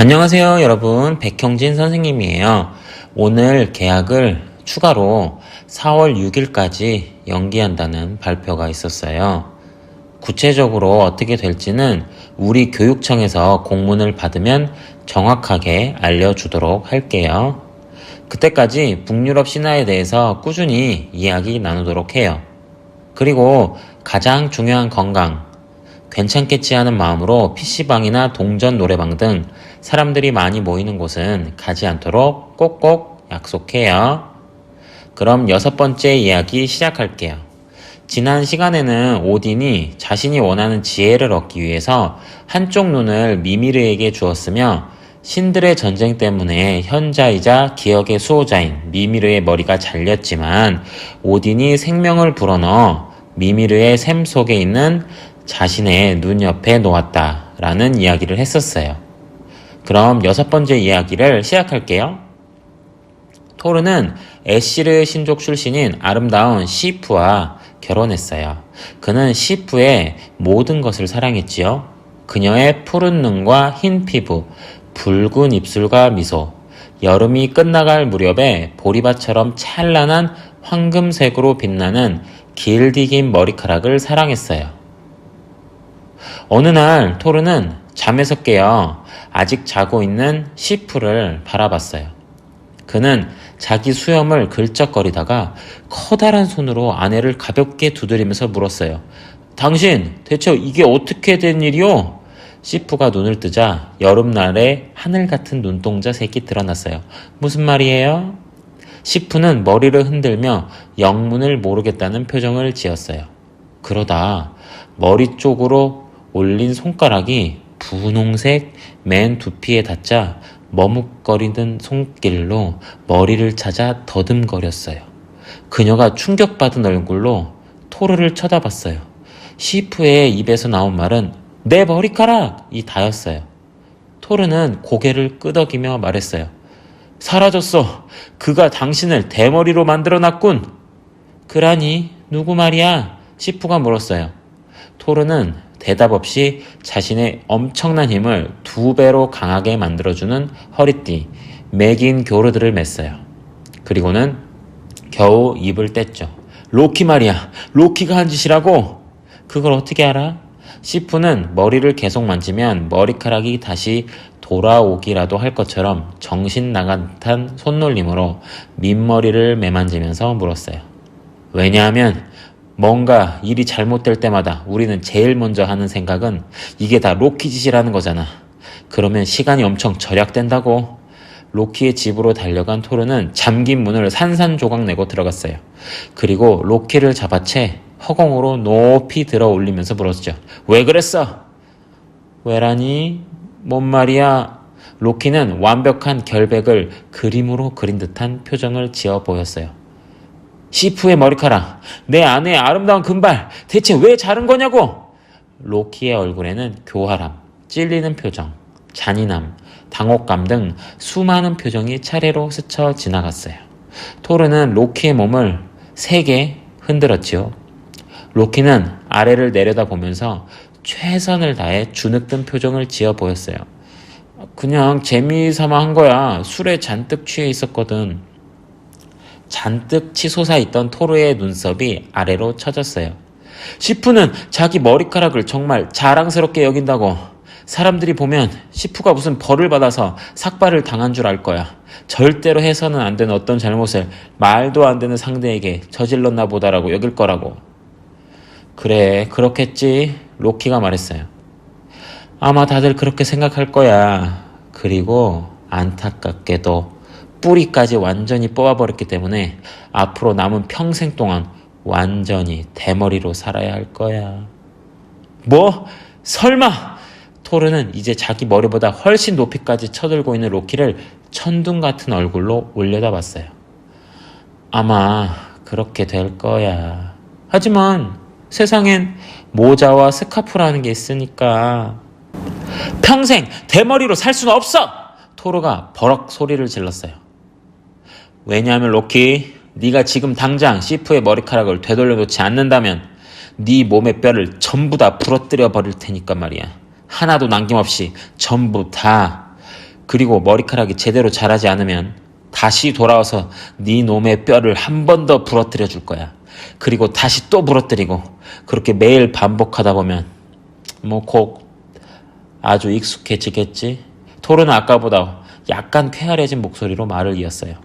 안녕하세요 여러분, 백형진 선생님이에요. 오늘 계약을 추가로 4월 6일까지 연기한다는 발표가 있었어요. 구체적으로 어떻게 될지는 우리 교육청에서 공문을 받으면 정확하게 알려주도록 할게요. 그때까지 북유럽 신화에 대해서 꾸준히 이야기 나누도록 해요. 그리고 가장 중요한 건강, 괜찮겠지 하는 마음으로 PC방이나 동전 노래방 등 사람들이 많이 모이는 곳은 가지 않도록 꼭꼭 약속해요. 그럼 6번째 이야기 시작할게요. 지난 시간에는 오딘이 자신이 원하는 지혜를 얻기 위해서 한쪽 눈을 미미르에게 주었으며 신들의 전쟁 때문에 현자이자 기억의 수호자인 미미르의 머리가 잘렸지만 오딘이 생명을 불어넣어 미미르의 샘 속에 있는 자신의 눈 옆에 놓았다 라는 이야기를 했었어요. 그럼 6번째 이야기를 시작할게요. 토르는 에시르 신족 출신인 아름다운 시프와 결혼했어요. 그는 시프의 모든 것을 사랑했지요. 그녀의 푸른 눈과 흰 피부, 붉은 입술과 미소, 여름이 끝나갈 무렵에 보리밭처럼 찬란한 황금색으로 빛나는 길디 긴 머리카락을 사랑했어요. 어느 날 토르는 잠에서 깨어 아직 자고 있는 시프를 바라봤어요. 그는 자기 수염을 긁적거리다가 커다란 손으로 아내를 가볍게 두드리면서 물었어요. 당신 대체 이게 어떻게 된 일이오? 시프가 눈을 뜨자 여름날에 하늘 같은 눈동자 색이 드러났어요. 무슨 말이에요? 시프는 머리를 흔들며 영문을 모르겠다는 표정을 지었어요. 그러다 머리 쪽으로 올린 손가락이 분홍색 맨 두피에 닿자 머뭇거리는 손길로 머리를 찾아 더듬거렸어요. 그녀가 충격받은 얼굴로 토르를 쳐다봤어요. 시프의 입에서 나온 말은 내 머리카락이 다였어요. 토르는 고개를 끄덕이며 말했어요. 사라졌어. 그가 당신을 대머리로 만들어놨군. 그라니 누구 말이야? 시프가 물었어요. 토르는 대답 없이 자신의 엄청난 힘을 2배로 강하게 만들어주는 허리띠, 매긴 교르들을 맸어요. 그리고는 겨우 입을 뗐죠. 로키 말이야. 로키가 한 짓이라고? 그걸 어떻게 알아? 시프는 머리를 계속 만지면 머리카락이 다시 돌아오기라도 할 것처럼 정신 나간 듯한 손놀림으로 민머리를 매만지면서 물었어요. 왜냐하면 뭔가 일이 잘못될 때마다 우리는 제일 먼저 하는 생각은 이게 다 로키 짓이라는 거잖아. 그러면 시간이 엄청 절약된다고. 로키의 집으로 달려간 토르는 잠긴 문을 산산조각 내고 들어갔어요. 그리고 로키를 잡아채 허공으로 높이 들어 올리면서 물었죠. 왜 그랬어? 왜라니? 뭔 말이야? 로키는 완벽한 결백을 그림으로 그린 듯한 표정을 지어 보였어요. 시프의 머리카락, 내 아내의 아름다운 금발, 대체 왜 자른 거냐고? 로키의 얼굴에는 교활함, 찔리는 표정, 잔인함, 당혹감 등 수많은 표정이 차례로 스쳐 지나갔어요. 토르는 로키의 몸을 세게 흔들었지요. 로키는 아래를 내려다보면서 최선을 다해 주눅든 표정을 지어 보였어요. 그냥 재미삼아 한 거야. 술에 잔뜩 취해 있었거든. 잔뜩 치솟아 있던 토르의 눈썹이 아래로 처졌어요. 시프는 자기 머리카락을 정말 자랑스럽게 여긴다고. 사람들이 보면 시프가 무슨 벌을 받아서 삭발을 당한 줄 알 거야. 절대로 해서는 안 되는 어떤 잘못을 말도 안 되는 상대에게 저질렀나 보다라고 여길 거라고. 그래, 그렇겠지. 로키가 말했어요. 아마 다들 그렇게 생각할 거야. 그리고 안타깝게도 뿌리까지 완전히 뽑아버렸기 때문에 앞으로 남은 평생 동안 완전히 대머리로 살아야 할 거야. 뭐? 설마! 토르는 이제 자기 머리보다 훨씬 높이까지 쳐들고 있는 로키를 천둥 같은 얼굴로 올려다봤어요. 아마 그렇게 될 거야. 하지만 세상엔 모자와 스카프라는 게 있으니까. 평생 대머리로 살 수는 없어! 토르가 버럭 소리를 질렀어요. 왜냐하면 로키, 네가 지금 당장 시프의 머리카락을 되돌려놓지 않는다면 네 몸의 뼈를 전부 다 부러뜨려 버릴 테니까 말이야. 하나도 남김없이 전부 다. 그리고 머리카락이 제대로 자라지 않으면 다시 돌아와서 네 놈의 뼈를 한 번 더 부러뜨려 줄 거야. 그리고 다시 또 부러뜨리고 그렇게 매일 반복하다 보면 곧 아주 익숙해지겠지. 토르는 아까보다 약간 쾌활해진 목소리로 말을 이었어요.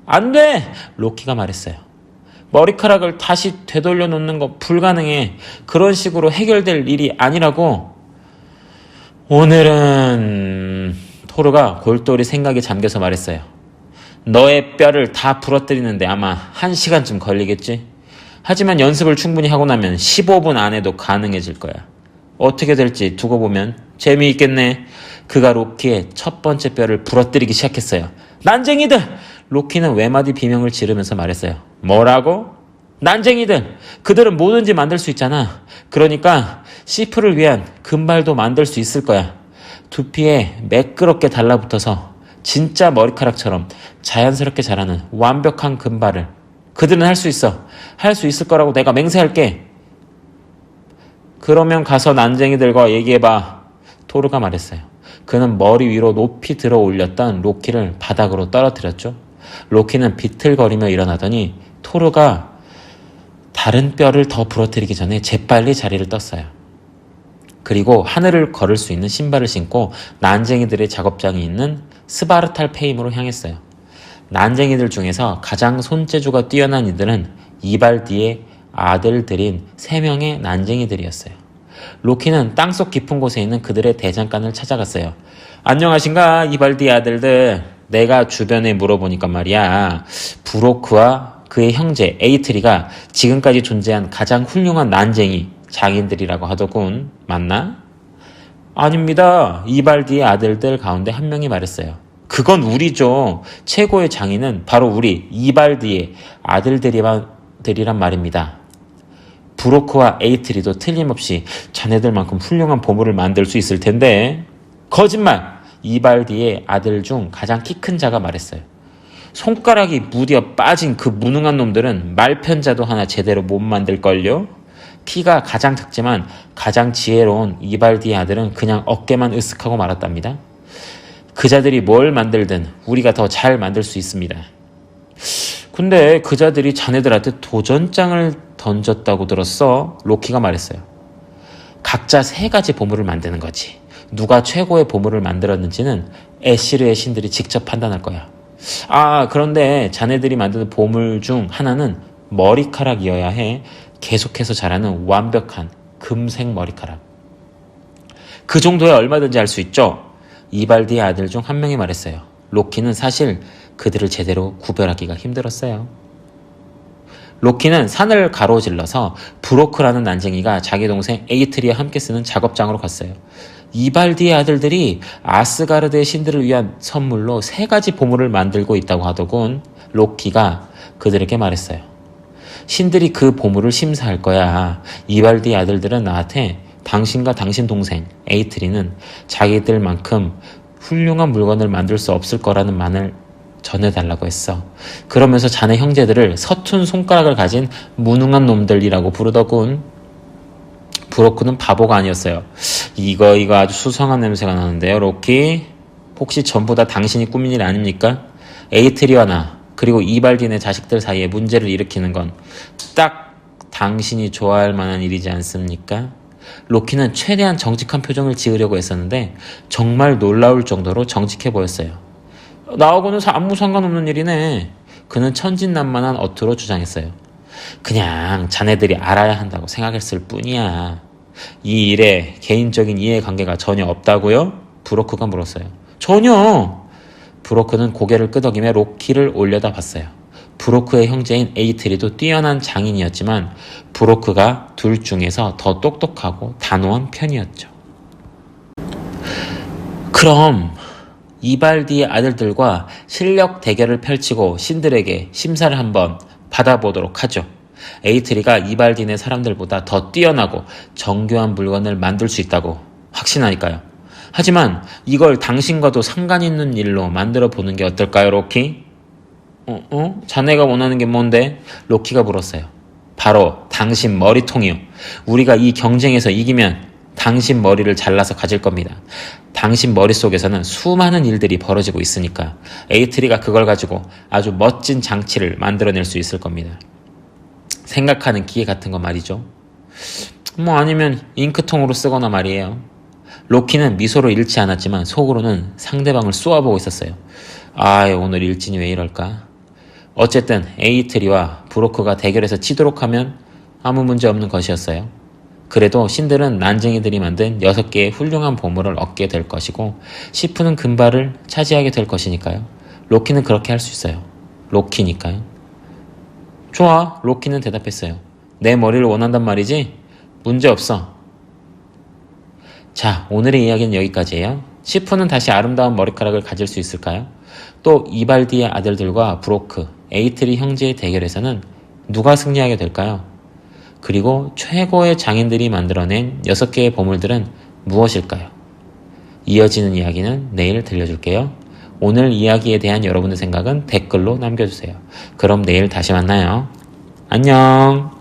안 돼! 로키가 말했어요. 머리카락을 다시 되돌려 놓는 거 불가능해. 그런 식으로 해결될 일이 아니라고. 오늘은 토르가 골똘히 생각에 잠겨서 말했어요. 너의 뼈를 다 부러뜨리는데 아마 1시간쯤 걸리겠지? 하지만 연습을 충분히 하고 나면 15분 안에도 가능해질 거야. 어떻게 될지 두고 보면 재미있겠네. 그가 로키의 첫 번째 뼈를 부러뜨리기 시작했어요. 난쟁이들! 로키는 외마디 비명을 지르면서 말했어요. 뭐라고? 난쟁이들! 그들은 뭐든지 만들 수 있잖아. 그러니까 시프를 위한 금발도 만들 수 있을 거야. 두피에 매끄럽게 달라붙어서 진짜 머리카락처럼 자연스럽게 자라는 완벽한 금발을 그들은 할 수 있어. 할 수 있을 거라고 내가 맹세할게. 그러면 가서 난쟁이들과 얘기해봐. 토르가 말했어요. 그는 머리 위로 높이 들어 올렸던 로키를 바닥으로 떨어뜨렸죠. 로키는 비틀거리며 일어나더니 토르가 다른 뼈를 더 부러뜨리기 전에 재빨리 자리를 떴어요. 그리고 하늘을 걸을 수 있는 신발을 신고 난쟁이들의 작업장이 있는 스바르탈페임으로 향했어요. 난쟁이들 중에서 가장 손재주가 뛰어난 이들은 이발디의 아들들인 3명의 난쟁이들이었어요. 로키는 땅속 깊은 곳에 있는 그들의 대장간을 찾아갔어요. 안녕하신가 이발디의 아들들. 내가 주변에 물어보니까 말이야. 브로크와 그의 형제 에이트리가 지금까지 존재한 가장 훌륭한 난쟁이 장인들이라고 하더군. 맞나? 아닙니다. 이발디의 아들들 가운데 한 명이 말했어요. 그건 우리죠. 최고의 장인은 바로 우리 이발디의 아들들이란 말입니다. 브로크와 에이트리도 틀림없이 자네들만큼 훌륭한 보물을 만들 수 있을 텐데. 거짓말! 이발디의 아들 중 가장 키 큰 자가 말했어요. 손가락이 무디어 빠진 그 무능한 놈들은 말편자도 하나 제대로 못 만들걸요? 키가 가장 작지만 가장 지혜로운 이발디의 아들은 그냥 어깨만 으쓱하고 말았답니다. 그자들이 뭘 만들든 우리가 더 잘 만들 수 있습니다. 근데 그자들이 자네들한테 도전장을 던졌다고 들었어? 로키가 말했어요. 각자 3가지 보물을 만드는 거지. 누가 최고의 보물을 만들었는지는 에시르의 신들이 직접 판단할 거야. 그런데 자네들이 만드는 보물 중 하나는 머리카락이어야 해. 계속해서 자라는 완벽한 금색 머리카락. 그 정도야 얼마든지 할 수 있죠. 이발디의 아들 중 한 명이 말했어요. 로키는 사실 그들을 제대로 구별하기가 힘들었어요. 로키는 산을 가로질러서 브로크라는 난쟁이가 자기 동생 에이트리와 함께 쓰는 작업장으로 갔어요. 이발디의 아들들이 아스가르드의 신들을 위한 선물로 3가지 보물을 만들고 있다고 하더군. 로키가 그들에게 말했어요. 신들이 그 보물을 심사할 거야. 이발디의 아들들은 나한테 당신과 당신 동생 에이트리는 자기들만큼 훌륭한 물건을 만들 수 없을 거라는 말을 전해달라고 했어. 그러면서 자네 형제들을 서툰 손가락을 가진 무능한 놈들이라고 부르더군. 브로크는 바보가 아니었어요. 이거 아주 수상한 냄새가 나는데요, 로키. 혹시 전부 다 당신이 꾸민 일 아닙니까? 에이트리와 나 그리고 이발디네 자식들 사이에 문제를 일으키는 건 딱 당신이 좋아할 만한 일이지 않습니까? 로키는 최대한 정직한 표정을 지으려고 했었는데 정말 놀라울 정도로 정직해 보였어요. 나하고는 아무 상관없는 일이네. 그는 천진난만한 어투로 주장했어요. 그냥 자네들이 알아야 한다고 생각했을 뿐이야. 이 일에 개인적인 이해관계가 전혀 없다고요? 브로크가 물었어요. 전혀! 브로크는 고개를 끄덕이며 로키를 올려다봤어요. 브로크의 형제인 에이트리도 뛰어난 장인이었지만 브로크가 둘 중에서 더 똑똑하고 단호한 편이었죠. 그럼 이발디의 아들들과 실력 대결을 펼치고 신들에게 심사를 한번 받아보도록 하죠. 에이트리가 이발디네 사람들보다 더 뛰어나고 정교한 물건을 만들 수 있다고 확신하니까요. 하지만 이걸 당신과도 상관 있는 일로 만들어 보는 게 어떨까요, 로키? 자네가 원하는 게 뭔데? 로키가 물었어요. 바로 당신 머리통이요. 우리가 이 경쟁에서 이기면 당신 머리를 잘라서 가질 겁니다. 당신 머릿속에서는 수많은 일들이 벌어지고 있으니까 에이트리가 그걸 가지고 아주 멋진 장치를 만들어낼 수 있을 겁니다. 생각하는 기계 같은 거 말이죠. 아니면 잉크통으로 쓰거나 말이에요. 로키는 미소를 잃지 않았지만 속으로는 상대방을 쏘아보고 있었어요. 오늘 일진이 왜 이럴까? 어쨌든 에이트리와 브로크가 대결해서 치도록 하면 아무 문제 없는 것이었어요. 그래도 신들은 난쟁이들이 만든 6개의 훌륭한 보물을 얻게 될 것이고 시프는 금발을 차지하게 될 것이니까요. 로키는 그렇게 할 수 있어요. 로키니까요. 좋아, 로키는 대답했어요. 내 머리를 원한단 말이지? 문제 없어. 자, 오늘의 이야기는 여기까지예요. 시프는 다시 아름다운 머리카락을 가질 수 있을까요? 또 이발디의 아들들과 브로크, 에이트리 형제의 대결에서는 누가 승리하게 될까요? 그리고 최고의 장인들이 만들어낸 6개의 보물들은 무엇일까요? 이어지는 이야기는 내일 들려줄게요. 오늘 이야기에 대한 여러분의 생각은 댓글로 남겨주세요. 그럼 내일 다시 만나요. 안녕.